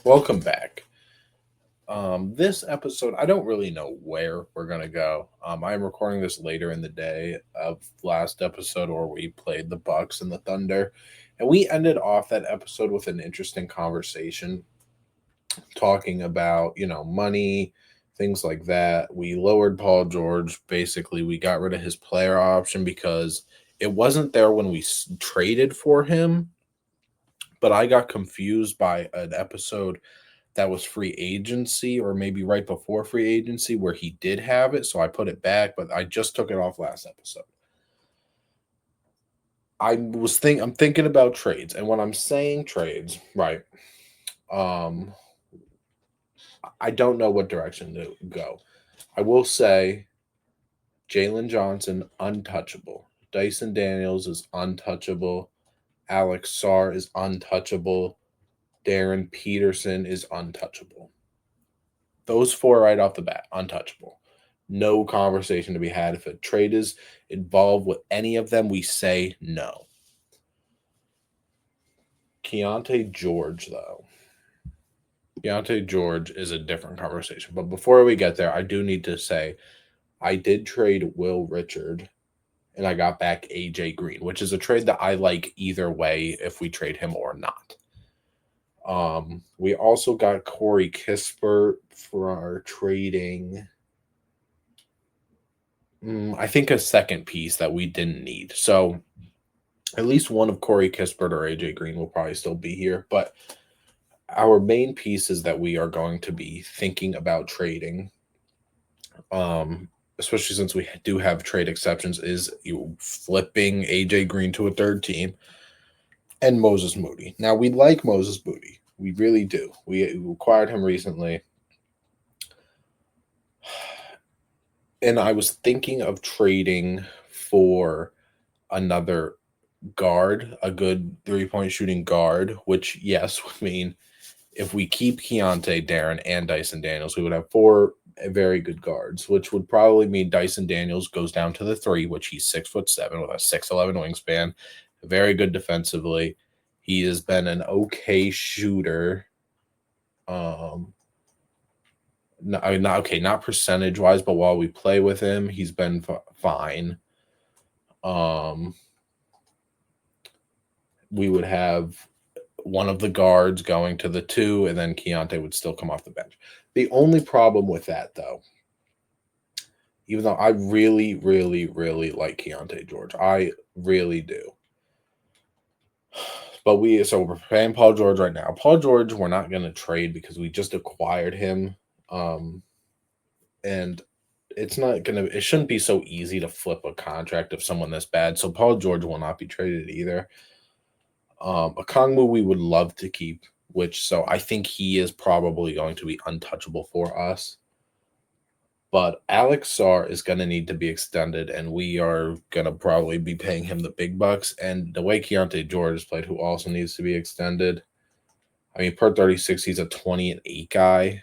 Welcome back. This episode, I don't really know where we're gonna go. I am recording this later in the day of last episode where we played the Bucks and the Thunder, and we ended off that episode with an interesting conversation talking about money, things like that. We lowered Paul George. Basically, we got rid of his player option because it wasn't there when we traded for him. But I got confused by an episode that was free agency or maybe right before free agency where he did have it, so I put it back, but I just took it off last episode. I'm thinking about trades, and when I'm saying trades, right? Um I don't know what direction to go. I will say Jalen Johnson untouchable. Dyson Daniels is untouchable. Alex Sarr is untouchable. Darren Peterson is untouchable. Those four right off the bat, untouchable. No conversation to be had. If a trade is involved with any of them, we say no. Keontae George, though. Keontae George is a different conversation. But before we get there, I do need to say I did trade Will Richard and I got back AJ Green, which is a trade that I like either way if we trade him or not. We also got Corey Kispert for our trading. I think a second piece that we didn't need. So at least one of Corey Kispert or AJ Green will probably still be here. But our main pieces that we are going to be thinking about trading, especially since we do have trade exceptions, is you flipping AJ Green to a third team and Moses Moody. Now we like Moses Moody. We really do. We acquired him recently. And I was thinking of trading for another guard, a good 3-point shooting guard, which, yes, would mean if we keep Keontae, Darren, and Dyson Daniels, we would have four very good guards, which would probably mean Dyson Daniels goes down to the three, which he's 6'7" with a 6'11" wingspan, very good defensively. He has been an okay shooter. Not okay, not percentage wise, but while we play with him, he's been fine. Um, we would have one of the guards going to the two, and then Keontae would still come off the bench. The only problem with that, though, even though I really, really, really like Keontae George, I really do. But we're paying Paul George right now. Paul George, we're not going to trade because we just acquired him, and it shouldn't be so easy to flip a contract of someone this bad. So Paul George will not be traded either. Okongwu we would love to keep, so I think he is probably going to be untouchable for us. But Alex Sarr is going to need to be extended, and we are going to probably be paying him the big bucks. And the way Keontae George has played, who also needs to be extended, I mean, per 36, he's a 20-8 guy.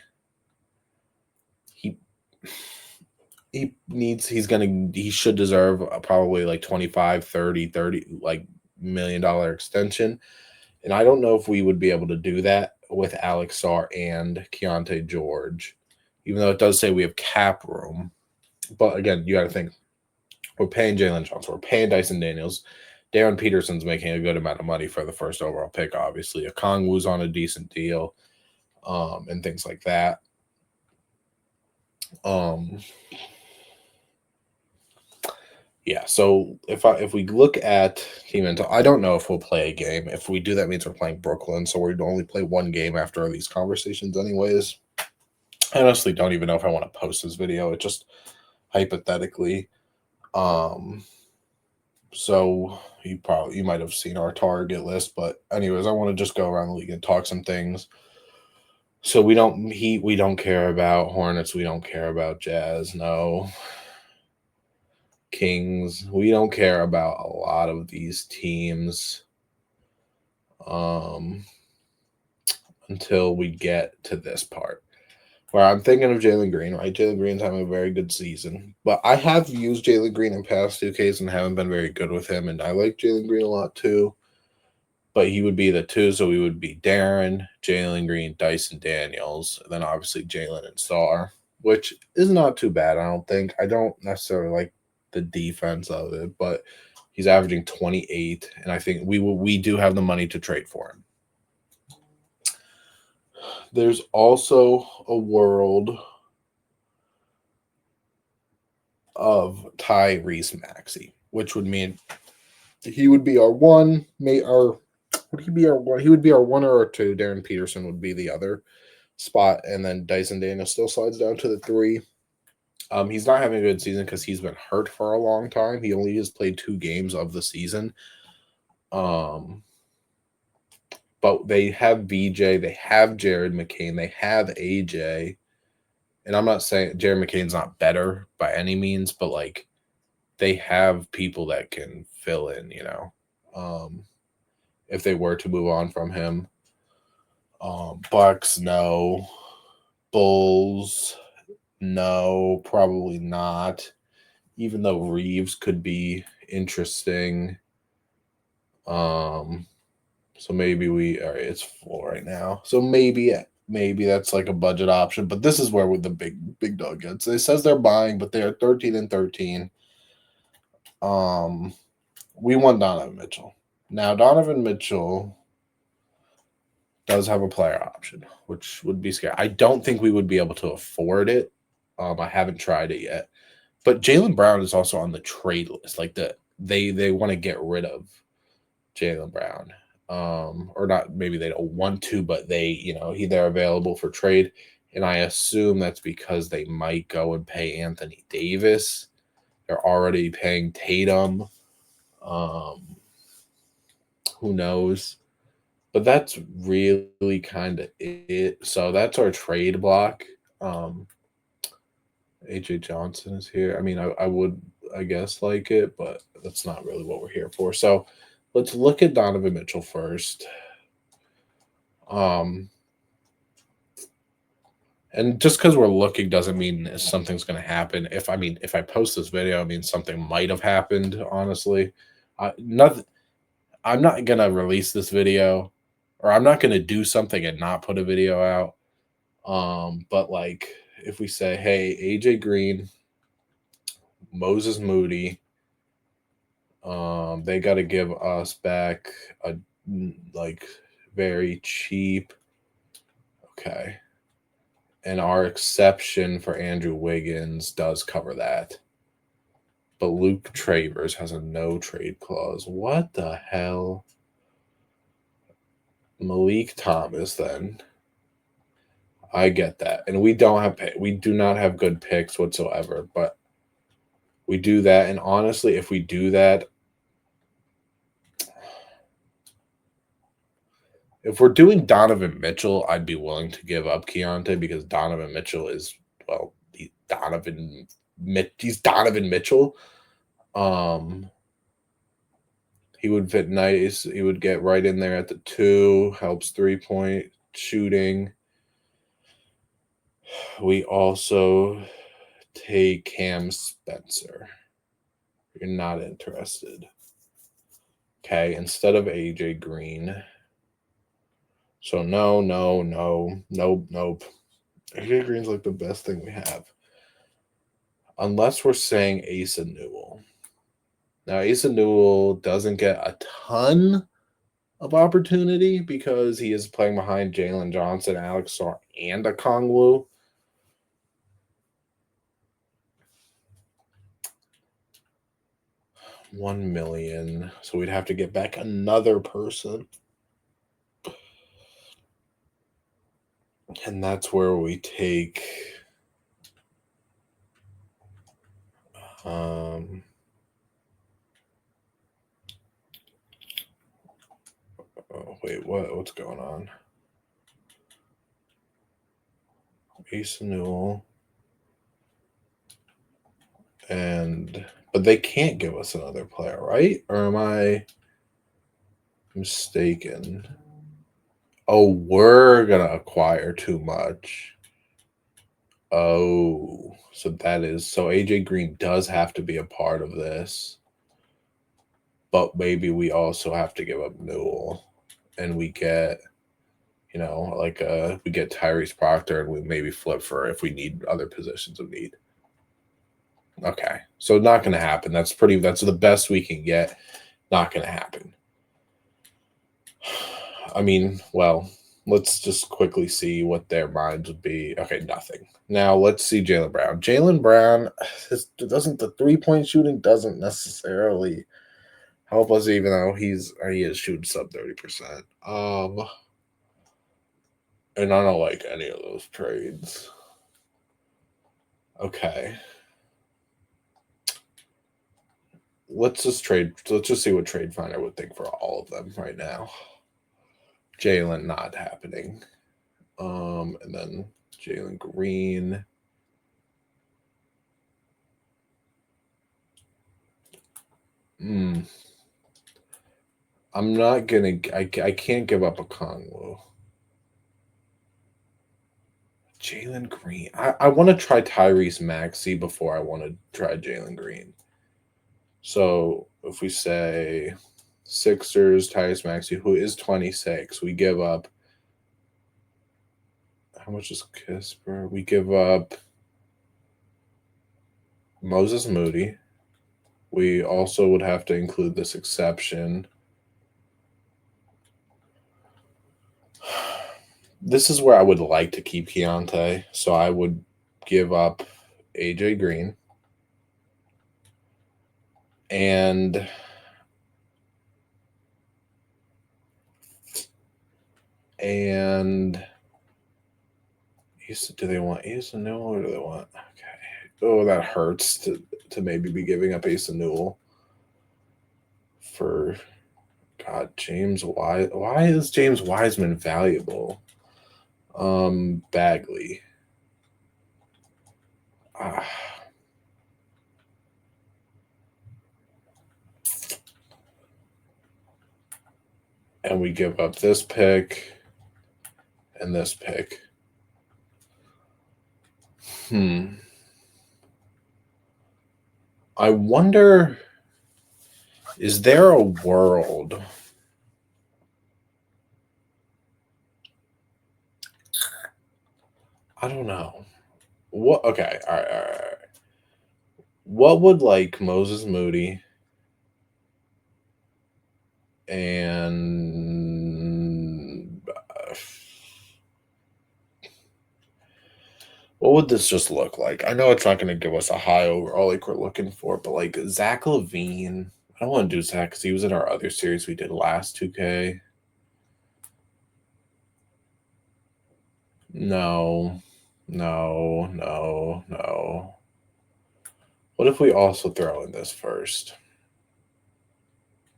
He he should deserve probably like 25, 30 like $1 million extension. And I don't know if we would be able to do that with Alex Sarr and Keontae George, even though it does say we have cap room. But again, you got to think we're paying Jalen Johnson, we're paying Dyson Daniels. Darren Peterson's making a good amount of money for the first overall pick, obviously. Okongwu's on a decent deal, and things like that. Yeah, so if we look at team intel, I don't know if we'll play a game. If we do, that means we're playing Brooklyn, so we'd only play one game after these conversations, anyways. I honestly don't even know if I want to post this video. It just hypothetically. So you might have seen our target list, but anyways, I want to just go around the league and talk some things. So we don't care about Hornets, we don't care about Jazz, no. Kings, we don't care about a lot of these teams until we get to this part where I'm thinking of Jalen Green, right? Jalen Green's having a very good season, but I have used Jalen Green in past 2Ks and haven't been very good with him, and I like Jalen Green a lot too. but he would be the 2, so we would be Darren, Jalen Green, Dyson Daniels, and then obviously Jalen and Starr, which is not too bad, I don't think. I don't necessarily like the defense of it, but he's averaging 28, and I think we do have the money to trade for him. There's also a world of Tyrese Maxey, which would mean he would be our one, would he be our one? He would be our one or our two. Darren Peterson would be the other spot, and then Dyson Daniels still slides down to the 3. He's not having a good season because he's been hurt for a long time. He only has played 2 games of the season. But they have BJ, they have Jared McCain, they have AJ. And I'm not saying Jared McCain's not better by any means, but like they have people that can fill in, if they were to move on from him. Bucks, no. Bulls, no, probably not. Even though Reeves could be interesting. So maybe all right, it's full right now. So maybe that's like a budget option. But this is where with the big dog gets. It says they're buying, but they are 13-13. We want Donovan Mitchell. Now Donovan Mitchell does have a player option, which would be scary. I don't think we would be able to afford it. I haven't tried it yet. But Jaylen Brown is also on the trade list. Like they want to get rid of Jaylen Brown. Or not, maybe they don't want to, but they're available for trade. And I assume that's because they might go and pay Anthony Davis. They're already paying Tatum. Who knows? But that's really kind of it. So that's our trade block. AJ Johnson is here. I mean, I would, I guess, like it, but that's not really what we're here for. So let's look at Donovan Mitchell first. And just because we're looking doesn't mean something's going to happen. If I post this video, I mean something might have happened. Honestly, nothing. I'm not gonna release this video, or I'm not gonna do something and not put a video out. But like if we say, hey, AJ Green, Moses Moody, they got to give us back a like very cheap. Okay. And our exception for Andrew Wiggins does cover that. But Luke Travers has a no trade clause. What the hell? Malik Thomas, then. I get that. And we do not have good picks whatsoever, but we do that. And honestly, if we do that, if we're doing Donovan Mitchell, I'd be willing to give up Keontae because Donovan Mitchell is, well, he's Donovan Mitchell. He would fit nice. He would get right in there at the 2, helps 3-point shooting. We also take Cam Spencer. You're not interested. Okay, instead of AJ Green. So no. Nope. AJ Green's like the best thing we have. Unless we're saying Asa Newell. Now, Asa Newell doesn't get a ton of opportunity because he is playing behind Jalen Johnson, Alex Sarr, and Okongwu. $1 million. So we'd have to get back another person. And that's where we take wait, what's going on? Asa Newell. But they can't give us another player, right? Or am I mistaken? Oh, we're going to acquire too much. Oh, so AJ Green does have to be a part of this. But maybe we also have to give up Newell. and we get, like we get Tyrese Proctor, and we maybe flip for if we need other positions of need. Okay, so not going to happen. That's the best we can get. Not going to happen. I mean, well, let's just quickly see what their minds would be. Okay, nothing. Now let's see Jaylen Brown. Jaylen Brown, the 3-point shooting doesn't necessarily help us, even though he is shooting sub 30%. And I don't like any of those trades. Okay. Let's just see what Trade Finder would think for all of them right now. Jalen not happening. And then Jalen Green. I'm not gonna. I can't give up a Kongwu. Jalen Green. I want to try Tyrese Maxey before I want to try Jalen Green. So if we say Sixers, Tyrese Maxey, who is 26, we give up. How much is Kispert? We give up Moses Moody. We also would have to include this exception. This is where I would like to keep Keontae, so I would give up AJ Green. And do they want Asa Newell or do they want? Okay. Oh, that hurts to maybe be giving up Asa Newell for James Wise. Why is James Wiseman valuable? Bagley. And we give up this pick and this pick. I wonder, is there a world? I don't know. What? Okay, all right. What would like Moses Moody and what would this just look like? I know it's not going to give us a high overall like we're looking for, but like Zach LaVine, I don't want to do Zach because he was in our other series we did last 2K. No. What if we also throw in this first?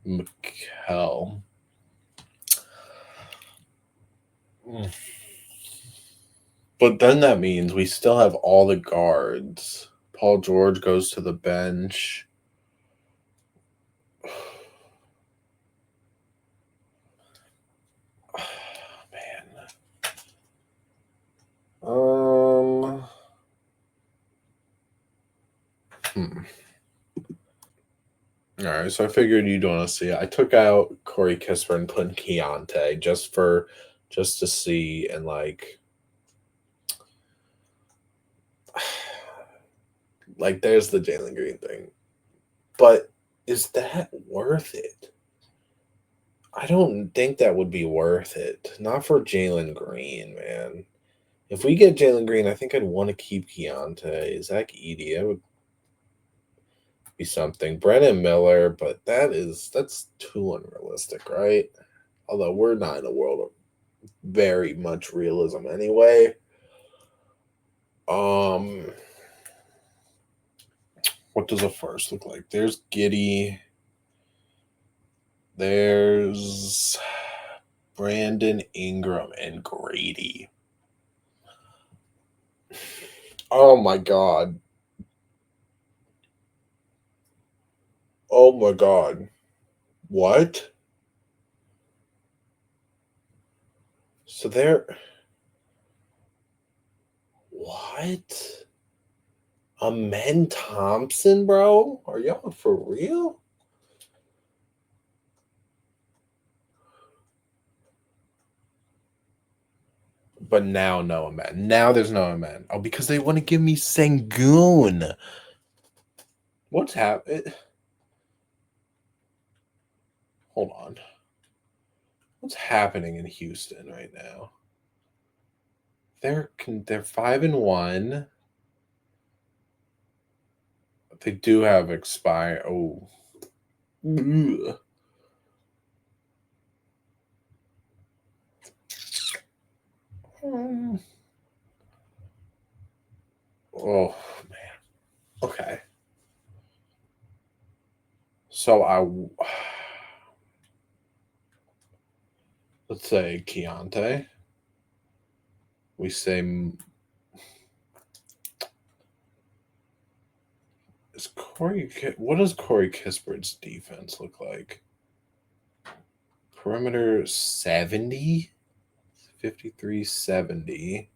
Mikal. But then that means we still have all the guards. Paul George goes to the bench. All right, so I figured you'd want to see it. I took out Corey Kispert and put in Keontae just to see, and like there's the Jalen Green thing. But is that worth it? I don't think that would be worth it. Not for Jalen Green, man. If we get Jalen Green, I think I'd want to keep Keontae. Zach Edey, would be something. Brennan Miller, but that's too unrealistic, right? Although we're not in a world of very much realism anyway. What does a first look like? There's Giddey. There's Brandon Ingram and Grady. Oh my god. Oh my god. What? So they're what? Amen Thompson, bro? Are y'all for real? But now no Amen. Now there's no Amen. Oh, because they want to give me Sengun. What's happening? Hold on. What's happening in Houston right now? They're 5-1. They do have expire. Oh. Ugh. Oh man. Okay. So let's say Keontae. We say what does Corey Kispert's defense look like? Perimeter 70? 53 70.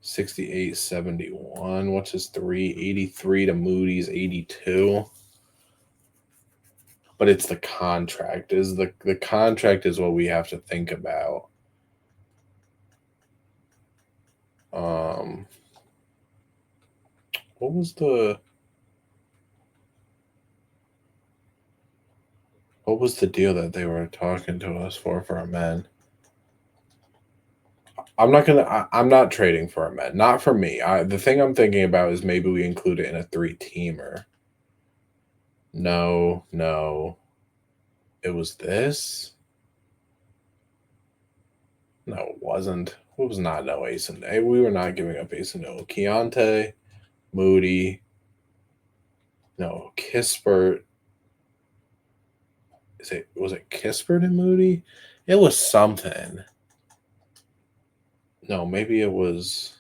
68 71. What's his 3? 83 to Moody's 82. But it's the contract. The contract is what we have to think about. What was the deal that they were talking to us for a man? I'm not trading for a man. Not for me. The thing I'm thinking about is maybe we include it in a 3-teamer. No. It was this? No, it wasn't. It was not no Ace and A. We were not giving up Ace and No. Keontae, Moody. No, Kispert. Was it Kispert and Moody? It was something. No, maybe it was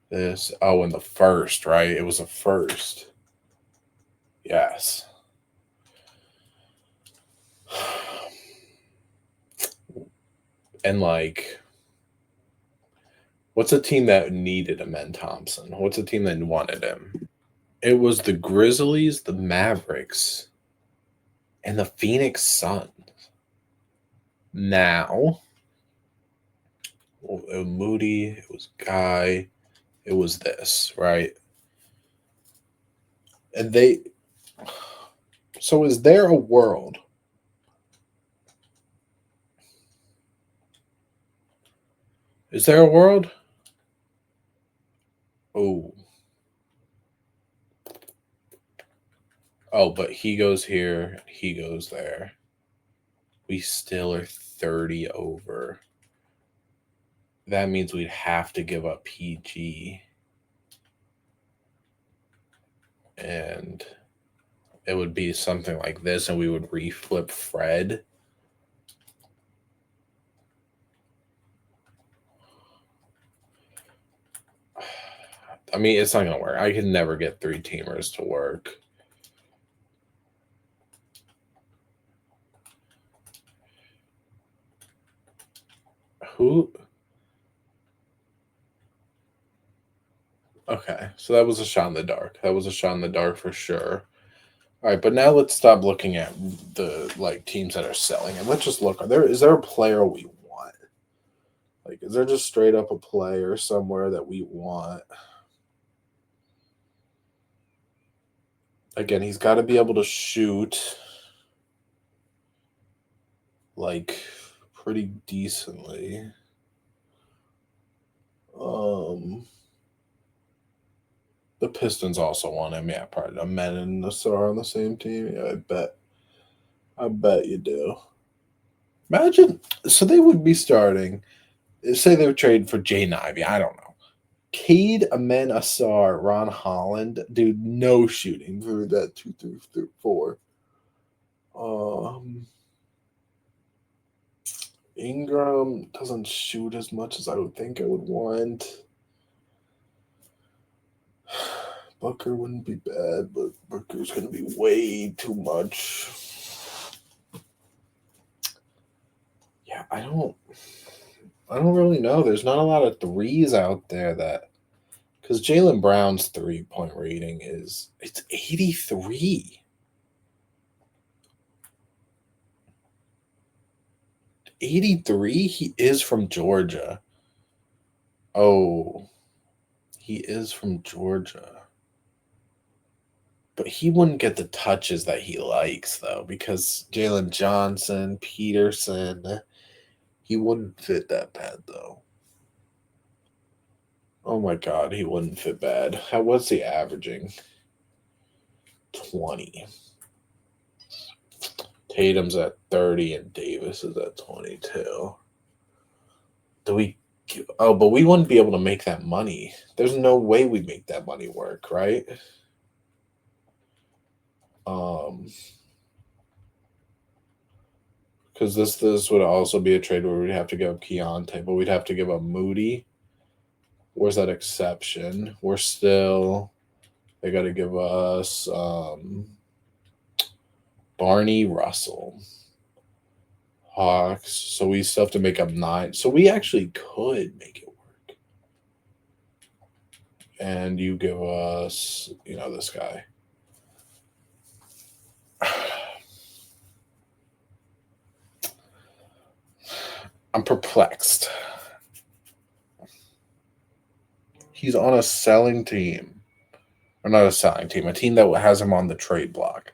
this. Oh, in the first, right? It was a first. Yes. And like, what's a team that needed Amen Thompson? What's a team that wanted him? It was the Grizzlies, the Mavericks, and the Phoenix Suns. Now, it was Moody, it was Guy, it was this, right? And so is there a world? Is there a world? Oh. Oh, but he goes here, he goes there. We still are 30 over. That means we'd have to give up PG. And it would be something like this, and we would reflip Fred. I mean, it's not going to work. I can never get 3-teamers to work. Who? Okay, so that was a shot in the dark. That was a shot in the dark for sure. All right, but now let's stop looking at the teams that are selling, and let's just look. Is there a player we want? Like, is there just straight up a player somewhere that we want? Again, he's got to be able to shoot like pretty decently. The Pistons also want him. Yeah, probably. Amen and Nassar on the same team. Yeah, I bet you do. Imagine. So they would be starting. Say they would trade for Jay Ivey. I don't know. Cade, Amen, Asar, Ron Holland. Dude, no shooting through that 2 through 4. Ingram doesn't shoot as much as I would think I would want. Booker wouldn't be bad, but Booker's going to be way too much. Yeah, I don't really know. There's not a lot of threes out there because Jaylen Brown's 3-point rating it's 83. 83? He is from Georgia. Oh, he is from Georgia. But he wouldn't get the touches that he likes, though, because Jalen Johnson, Peterson, he wouldn't fit that bad, though. Oh my God, he wouldn't fit bad. What's he averaging? 20. Tatum's at 30 and Davis is at 22. Do we? Oh, but we wouldn't be able to make that money. There's no way we'd make that money work, right? Because this would also be a trade where we'd have to give up Keontae, but we'd have to give up Moody. Where's that exception? We're still. They got to give us Barney Russell. Hawks. So we still have to make up 9. So we actually could make it work. And you give us, this guy. I'm perplexed. He's on a selling team. Or not a selling team, a team that has him on the trade block.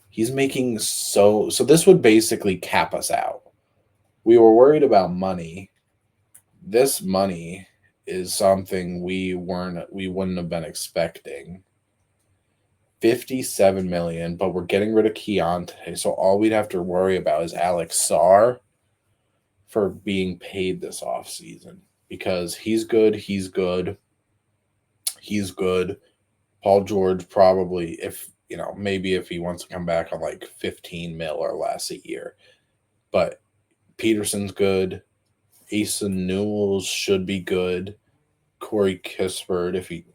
He's making so this would basically cap us out. We were worried about money. This money is something we wouldn't have been expecting. 57 million, but we're getting rid of Keontae, so all we'd have to worry about is Alex Sarr for being paid this offseason because he's good. Paul George probably, maybe if he wants to come back on like 15 mil or less a year. But Peterson's good. Asa Newell's should be good. Corey Kispert, if he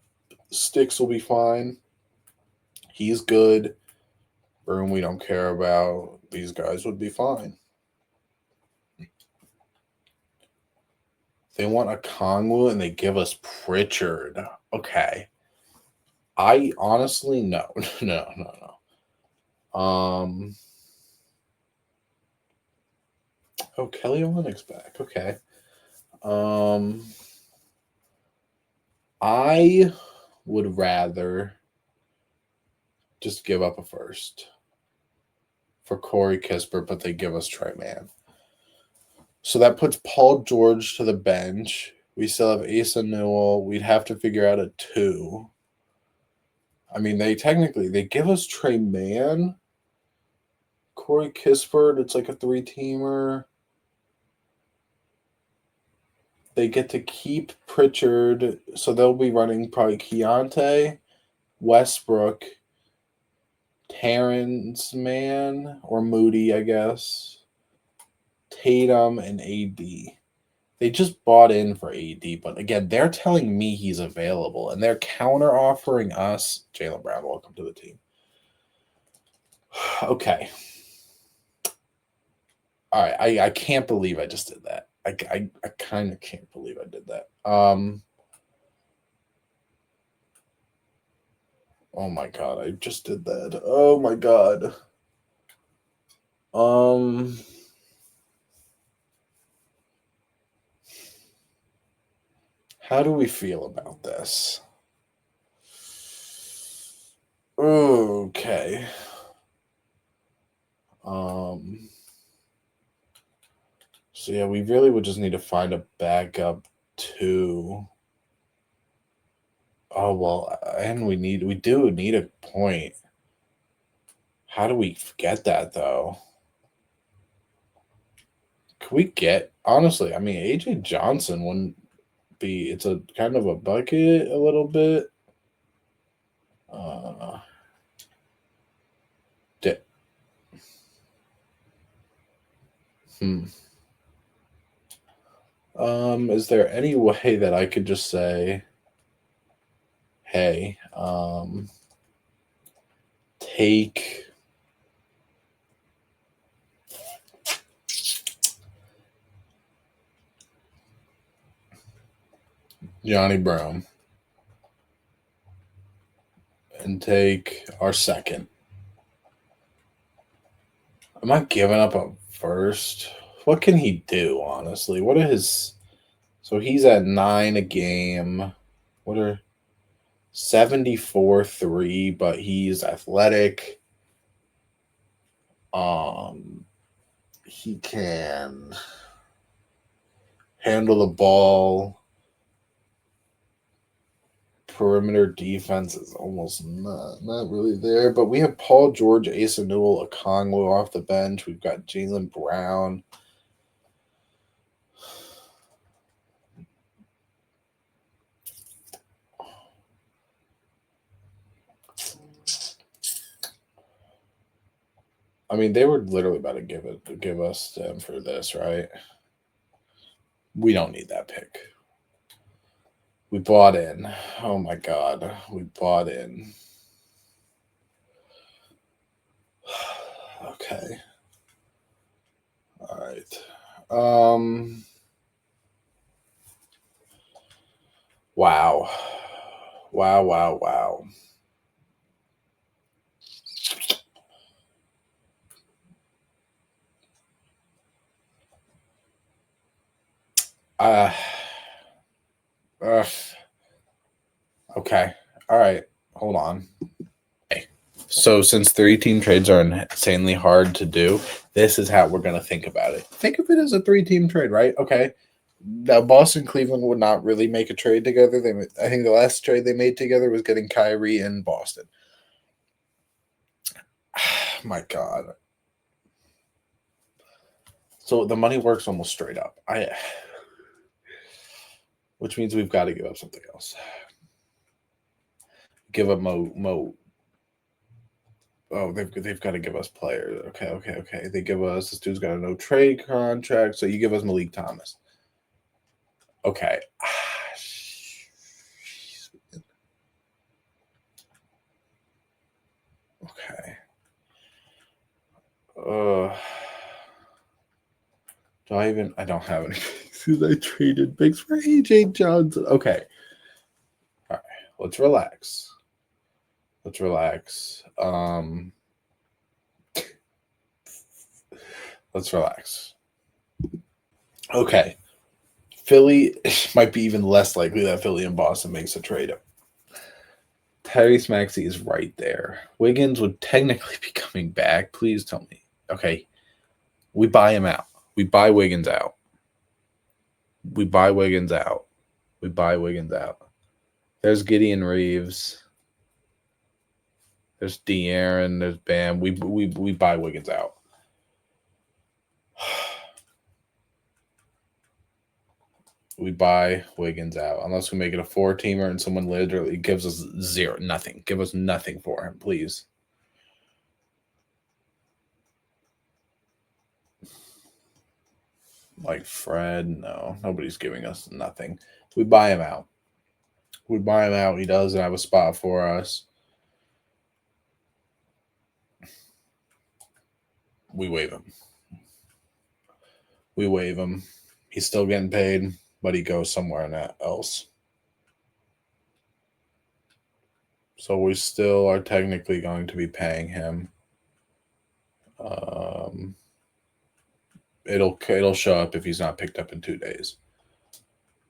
sticks, will be fine. He's good. Broom, we don't care about. These guys would be fine. They want a Kongwu and they give us Pritchard. Okay. I honestly, no. Oh, Kelly Olynyk's back. Okay. I would rather just give up a first for Corey Kispert, but they give us Trey Mann. So that puts Paul George to the bench. We still have Asa Newell. We'd have to figure out a 2. I mean, they give us Trey Mann. Corey Kispert, it's like a 3-teamer. They get to keep Pritchard, so they'll be running probably Keontae, Westbrook, Terrence Mann, or Moody, I guess, Tatum, and AD. They just bought in for AD, but again, they're telling me he's available, and they're counter-offering us. Jaylen Brown, welcome to the team. Okay. All right, I can't believe I just did that. I kind of can't believe I did that. Oh my God, I just did that. Oh my God. How do we feel about this? Okay. So yeah, we really would just need to find a backup too. Oh well, and we do need a point. How do we get that though? Could we get honestly? I mean, AJ Johnson wouldn't be. It's a kind of a bucket a little bit. Is there any way that I could just say, hey, take Johnny Brown and take our second? Am I giving up a first. What can he do, honestly? What are his... So he's at 9 a game. What are 74-3, but he's athletic. He can handle the ball. Perimeter defense is almost not really there, but we have Paul George, Asa Newell, Okongwu off the bench. We've got Jaylen Brown. I mean, they were literally about to give us them for this, right? We don't need that pick. We bought in. Oh my god, we bought in. Okay. All right. Wow. Wow. Okay. All right. Hold on. Okay. So since 3-team trades are insanely hard to do, this is how we're going to think about it. Think of it as a 3-team trade, right? Okay. Now, Boston, Cleveland would not really make a trade together. I think the last trade they made together was getting Kyrie in Boston. My God. So the money works almost straight up. Which means we've got to give up something else. Give up Mo. Oh, they've got to give us players. Okay. They give us, this dude's got a no trade contract. So you give us Malik Thomas. Okay. Okay. I don't have any picks. I traded picks for AJ Johnson. Okay. All right. Let's relax. Let's relax. Okay. Philly might be even less likely that Philly and Boston makes a trade. Tyrese Maxey is right there. Wiggins would technically be coming back. Please tell me. Okay. We buy him out. We buy Wiggins out. There's Gideon Reeves. There's De'Aaron. There's Bam. We buy Wiggins out. We buy Wiggins out. Unless we make it a 4-teamer and someone literally gives us nothing. Give us nothing for him, please. Like Fred, no. Nobody's giving us nothing. We buy him out. He doesn't have a spot for us. We waive him. He's still getting paid, but he goes somewhere else. So we still are technically going to be paying him. It'll show up if he's not picked up in 2 days.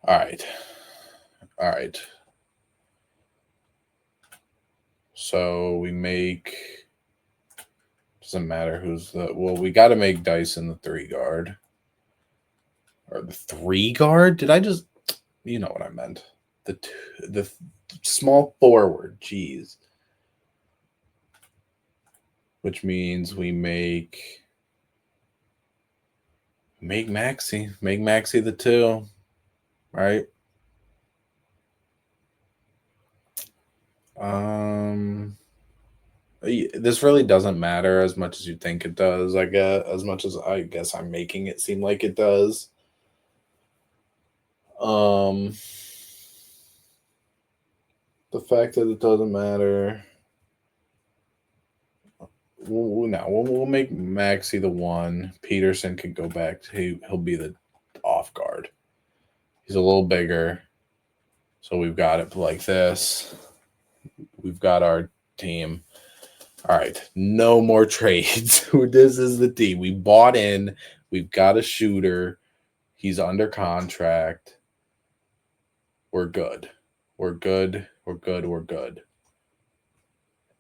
All right. So we make... Doesn't matter who's the... Well, we got to make Dyson the 3 guard. Or the 3 guard? Did I just... You know what I meant. The small forward. Jeez. Which means we make Maxey. Make Maxey the 2. Right? This really doesn't matter as much as you think it does, I guess. As much as I guess I'm making it seem like it does. The fact that it doesn't matter. We'll make Maxey the 1. Peterson could go back. He'll be the off guard. He's a little bigger. So we've got it like this. We've got our team. All right, no more trades. This is the team. We bought in. We've got a shooter. He's under contract. We're good. We're good. We're good. We're good.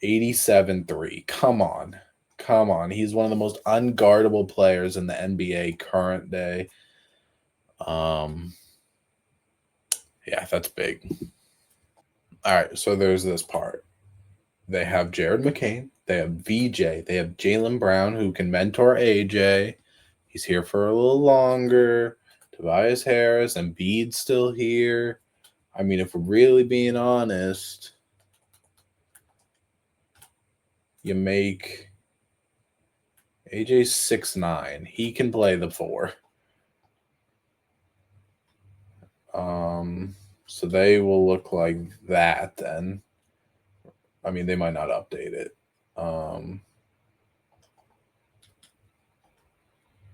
87-3. Come on. Come on. He's one of the most unguardable players in the NBA current day. Yeah, that's big. All right, so there's this part. They have Jared McCain. They have VJ. They have Jaylen Brown, who can mentor AJ. He's here for a little longer. Tobias Harris and Embiid's still here. I mean, if we're really being honest, you make AJ 6'9". He can play the 4. So they will look like that then. I mean, they might not update it.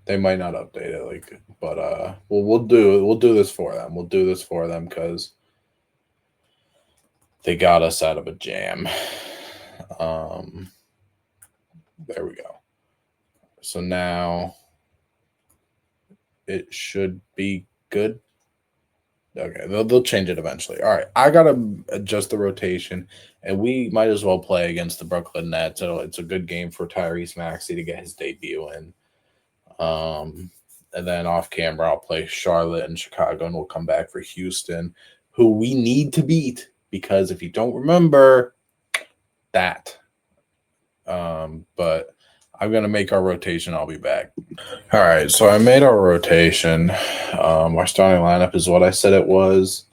They might not update it, but we'll do this for them. We'll do this for them because they got us out of a jam. There we go. So now it should be good. Okay, they'll change it eventually. All right, I gotta adjust the rotation, and we might as well play against the Brooklyn Nets. It's a good game for Tyrese Maxey to get his debut in. And then off camera, I'll play Charlotte and Chicago, and we'll come back for Houston, who we need to beat because if you don't remember that, but I'm gonna make our rotation. I'll be back. All right, so I made our rotation. Our starting lineup is what I said it was.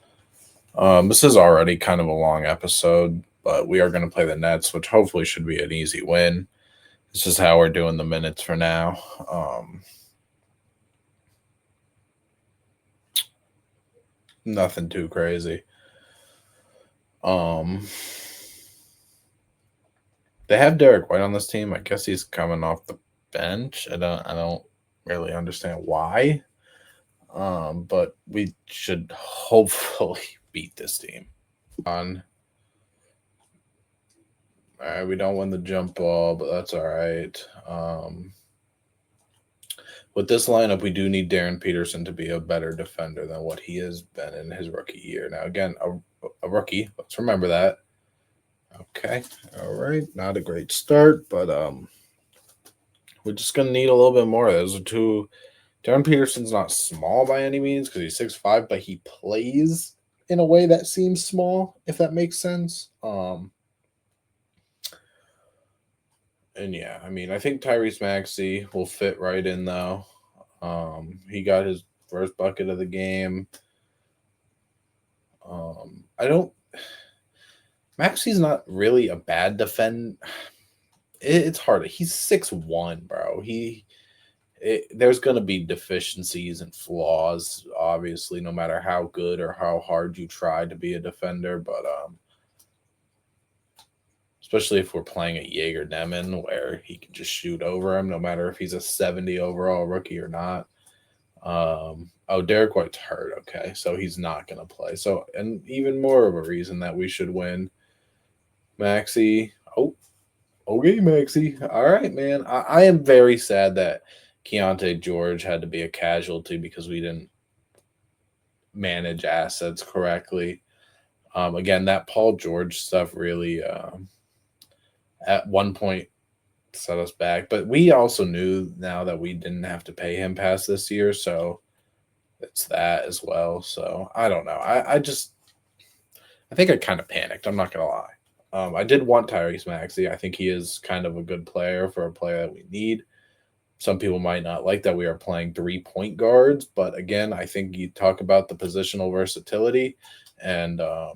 This is already kind of a long episode, but we are going to play the Nets, which hopefully should be an easy win. This is how we're doing the minutes for now. Nothing too crazy. They have Derek White on this team. I guess he's coming off the bench. I don't really understand why. But we should hopefully beat this team. All right, we don't win the jump ball, but that's all right. With this lineup, we do need Darren Peterson to be a better defender than what he has been in his rookie year. Now, again, a rookie. Let's remember that. Okay, all right, not a great start, but we're just gonna need a little bit more. Those are two. Darren Peterson's not small by any means because he's 6'5", but he plays in a way that seems small, if that makes sense. And yeah, I mean, I think Tyrese Maxey will fit right in though. He got his first bucket of the game. I don't. Maxey's not really a bad defend. It's hard. He's 6'1", bro. There's gonna be deficiencies and flaws, obviously, no matter how good or how hard you try to be a defender. But especially if we're playing a Jaeger Demon where he can just shoot over him, no matter if he's a 70 overall rookie or not. Derek White's hurt. Okay, so he's not going to play. So, and even more of a reason that we should win. Maxey. Okay, Maxey. All right, man. I am very sad that Keontae George had to be a casualty because we didn't manage assets correctly. Again, that Paul George stuff really at one point set us back, but we also knew now that we didn't have to pay him past this year, so it's that as well. So I don't know. I think I kind of panicked. I'm not gonna lie. I did want Tyrese Maxey. I think he is kind of a good player for a player that we need. Some people might not like that we are playing 3-point guards, but again, I think you talk about the positional versatility, and I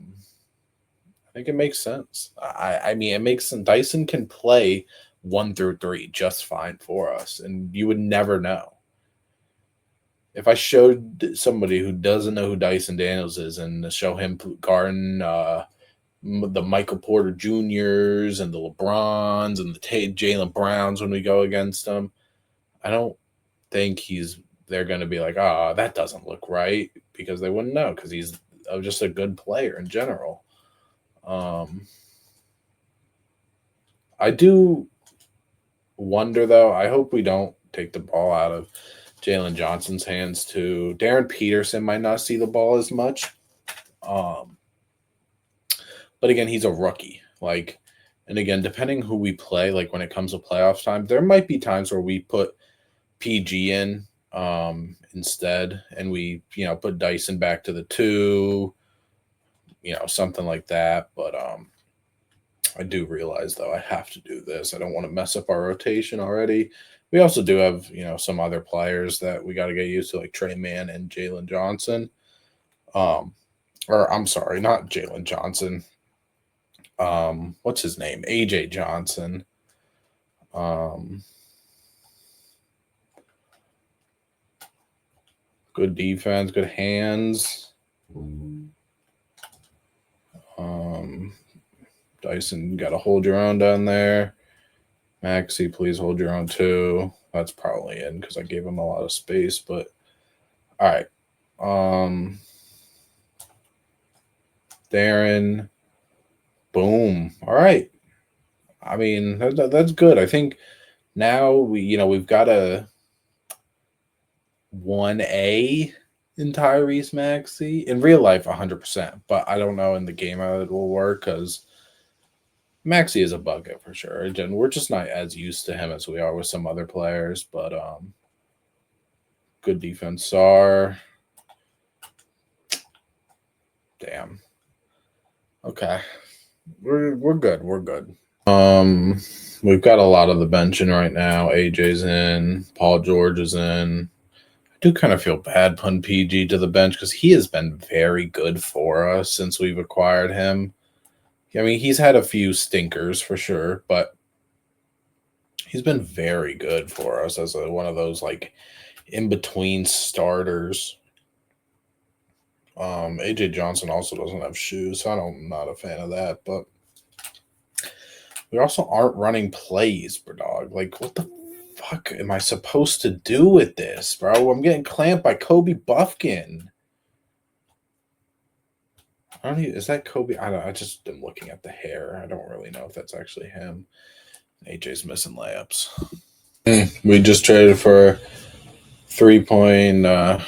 think it makes sense. I mean, it makes sense. Dyson can play 1 through 3 just fine for us, and you would never know. If I showed somebody who doesn't know who Dyson Daniels is and show him guarding the Michael Porter Juniors and the LeBrons and the Jaylen Browns when we go against them, I don't think they're going to be like, that doesn't look right, because they wouldn't know because he's just a good player in general. I do wonder, though. I hope we don't take the ball out of Jalen Johnson's hands, too. Darren Peterson might not see the ball as much. But again, he's a rookie. And again, depending who we play, like when it comes to playoff time, there might be times where we put PG in instead, and we put Dyson back to the 2, something like that. But I do realize though I have to do this. I don't want to mess up our rotation already. We also do have some other players that we got to get used to, like Trey Mann and Jalen Johnson. Or I'm sorry, not Jalen Johnson. What's his name? AJ Johnson. Good defense, good hands. Dyson, got to hold your own down there. Maxey, please hold your own too. That's probably in because I gave him a lot of space. But all right, Darren. Boom. All right. I mean, that's good. I think now we've got a 1A in Tyrese Maxey. In real life, 100%. But I don't know in the game how it will work because Maxey is a bucket for sure. And we're just not as used to him as we are with some other players. But good defense. Sar. Damn. Okay. We're good. We're good. We've got a lot of the bench in right now. AJ's in. Paul George is in. I do kind of feel bad putting PG to the bench because he has been very good for us since we've acquired him. I mean, he's had a few stinkers for sure, but he's been very good for us as one of those like in-between starters. AJ Johnson also doesn't have shoes, so I'm not a fan of that, but we also aren't running plays, bro, dog. Like, what the fuck am I supposed to do with this, bro? I'm getting clamped by Kobe Buffkin. I don't even, is that Kobe? I just am looking at the hair. I don't really know if that's actually him. AJ's missing layups. We just traded for 3-point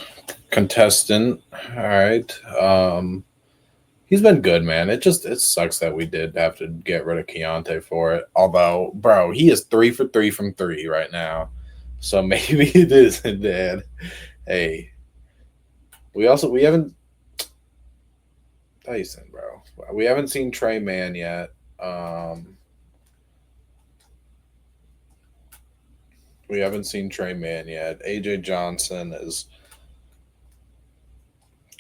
contestant. All right. He's been good, man. It sucks that we did have to get rid of Keontae for it. Although, bro, he is 3 for 3 from 3 right now. So maybe it isn't bad. Hey. We haven't Dyson, bro. We haven't seen Trey Mann yet. We haven't seen Trey Mann yet. AJ Johnson is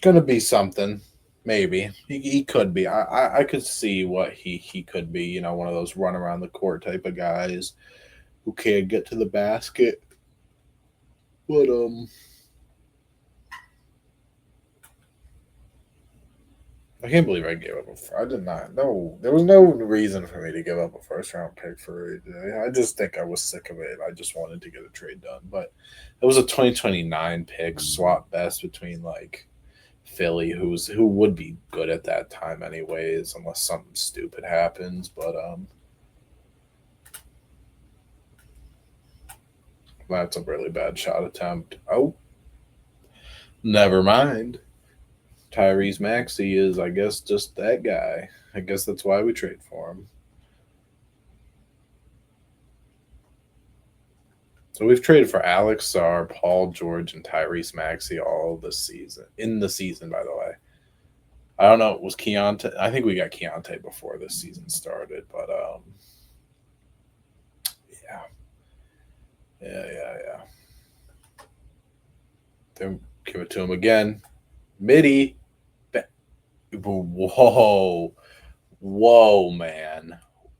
gonna be something. Maybe he could be. I could see what he could be. One of those run around the court type of guys who can't get to the basket. But I can't believe I gave up I did not. No, there was no reason for me to give up a first round pick for AJ. I just think I was sick of it. I just wanted to get a trade done. But it was a 2029 pick, swap best between like Philly, who would be good at that time anyways, unless something stupid happens. But that's a really bad shot attempt. Oh, never mind. Tyrese Maxey is, I guess, just that guy. I guess that's why we trade for him. So we've traded for Alex Sarr, Paul George, and Tyrese Maxey all this season. In the season, by the way. I don't know. Was Keontae? I think we got Keontae before this season started, but yeah. Then give it to him again. Midi. Whoa, man.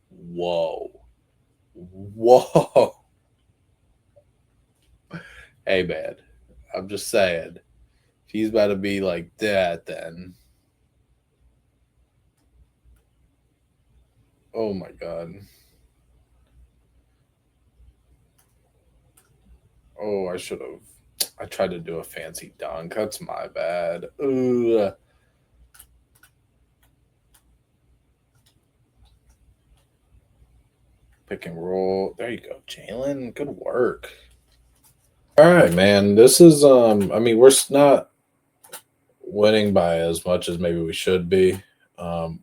Whoa. Hey, man. I'm just saying. If he's about to be like that, then. Oh my God. Oh, I tried to do a fancy dunk. That's my bad. Ugh. Pick and roll. There you go, Jalen. Good work. All right, man. This is I mean, not winning by as much as maybe we should be. Ooh,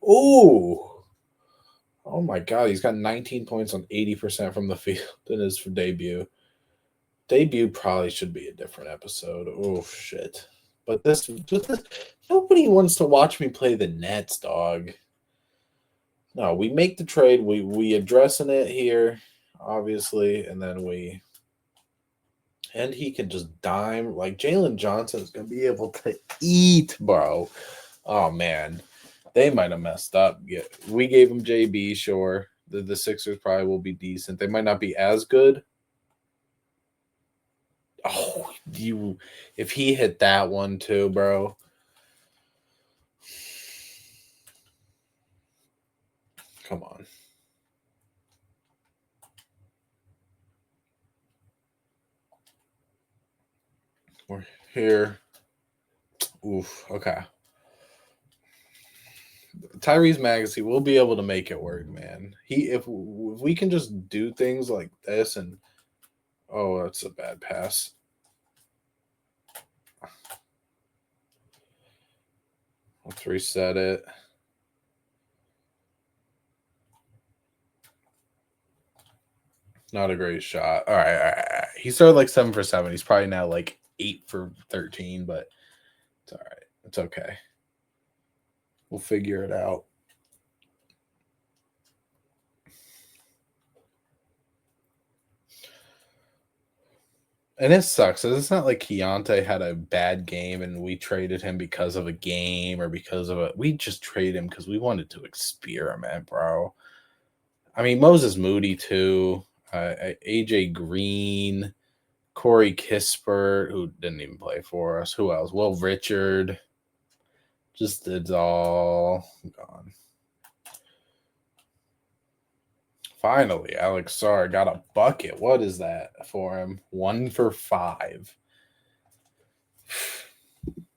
ooh. Oh my god, he's got 19 points on 80% from the field in his debut. Debut probably should be a different episode. Oh shit. But this nobody wants to watch me play the Nets, dog. No, we make the trade. We addressing it here, obviously, and then he can just dime like Jalen Johnson is gonna be able to eat, bro. Oh man, they might have messed up. Yeah, we gave him JB. Sure, the Sixers probably will be decent. They might not be as good. Oh, if he hit that one too, bro. Come on. We're here. Oof. Okay. Tyrese Maxey will be able to make it work, man. If we can just do things like this and oh, that's a bad pass. Let's reset it. Not a great shot. All right, all right. He started like 7 for 7. He's probably now like 8 for 13, but it's all right. It's okay. We'll figure it out. And it sucks. It's not like Keontae had a bad game and we traded him because of a game or because of a. We just traded him because we wanted to experiment, bro. I mean, Moses Moody, too. AJ Green, Corey Kispert, who didn't even play for us. Who else? Will Richard. Just it's all gone. Finally, Alex Sarr got a bucket. What is that for him? 1 for 5.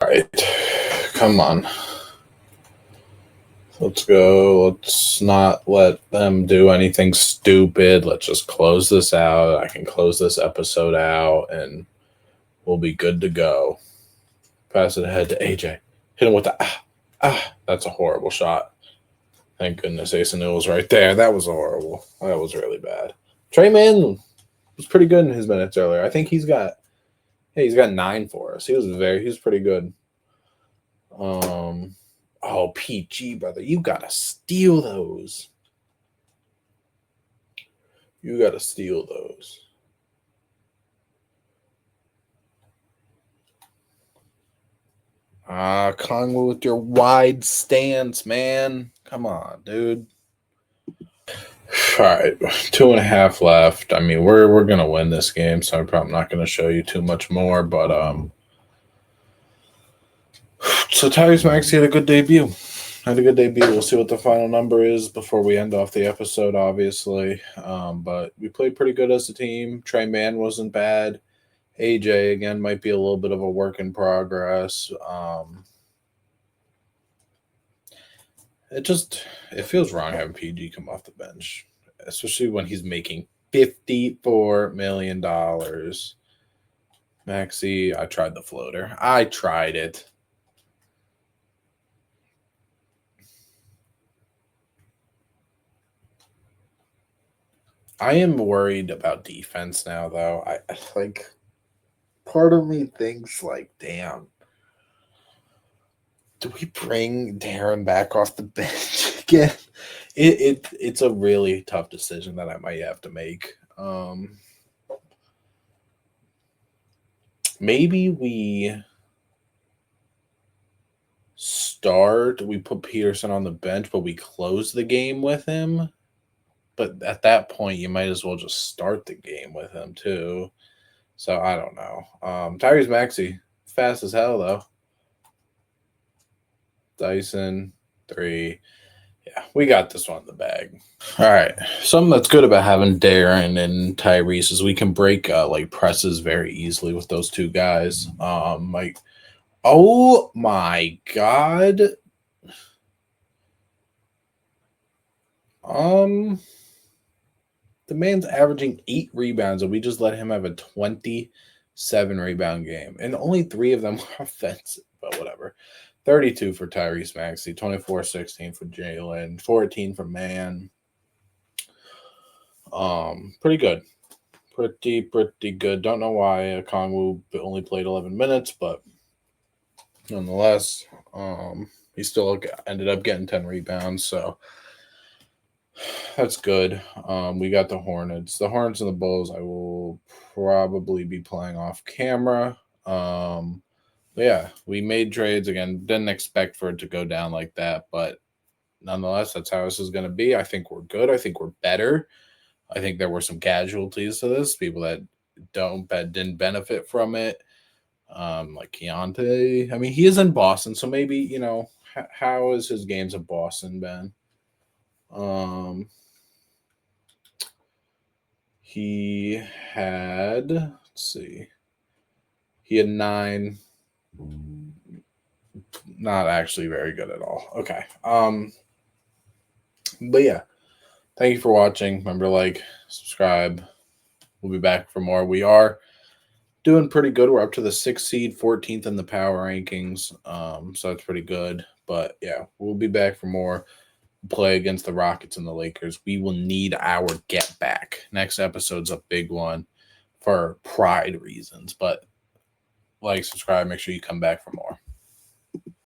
All right. Come on. Let's go. Let's not let them do anything stupid. Let's just close this out. I can close this episode out and we'll be good to go. Pass it ahead to AJ. Hit him with the that's a horrible shot. Thank goodness Ace and was right there. That was horrible. That was really bad. Trey Mann was pretty good in his minutes earlier. I think he's got 9 for us. He was pretty good. Oh, PG, brother. You gotta steal those. You gotta steal those. Kongwu with your wide stance, man. Come on, dude. All right, 2.5 left. I mean, we're gonna win this game, so I'm probably not gonna show you too much more. But so Tyrese Maxey had a good debut. We'll see what the final number is before we end off the episode, obviously. But we played pretty good as a team. Trey Mann wasn't bad. AJ again might be a little bit of a work in progress. It feels wrong having PG come off the bench, especially when he's making $54 million. Maxey, I tried the floater. I tried it. I am worried about defense now, though. I like part of me thinks like, damn, do we bring Darren back off the bench again? It's a really tough decision that I might have to make. Maybe we put Peterson on the bench, but we close the game with him. But at that point, you might as well just start the game with him too. So I don't know. Tyrese Maxey, fast as hell though. Dyson, 3. Yeah, we got this one in the bag. All right. Something that's good about having Darren and Tyrese is we can break like presses very easily with those two guys. Like, oh my god. The man's averaging 8 rebounds, and we just let him have a 27 rebound game, and only 3 of them were offensive, but whatever. 32 for Tyrese Maxey, 24-16 for Jalen, 14 for Man. Pretty good. Pretty good. Don't know why Kongwu only played 11 minutes, but nonetheless, he still ended up getting 10 rebounds, so that's good. We got the Hornets. The Hornets and the Bulls I will probably be playing off camera. But yeah, we made trades again. Didn't expect for it to go down like that, but nonetheless, that's how this is going to be. I think we're good. I think we're better. I think there were some casualties to this, people that didn't benefit from it. Like Keontae. I mean, he is in Boston, so maybe, how has his games in Boston been? He had, let's see, he had 9. Not actually very good at all. Okay. But yeah, thank you for watching. Remember, subscribe. We'll be back for more. We are doing pretty good. We're up to the 6th seed, 14th in the power rankings. So that's pretty good. But yeah, we'll be back for more. Play against the Rockets and the Lakers. We will need our get back. Next episode's a big one for pride reasons. But subscribe, make sure you come back for more.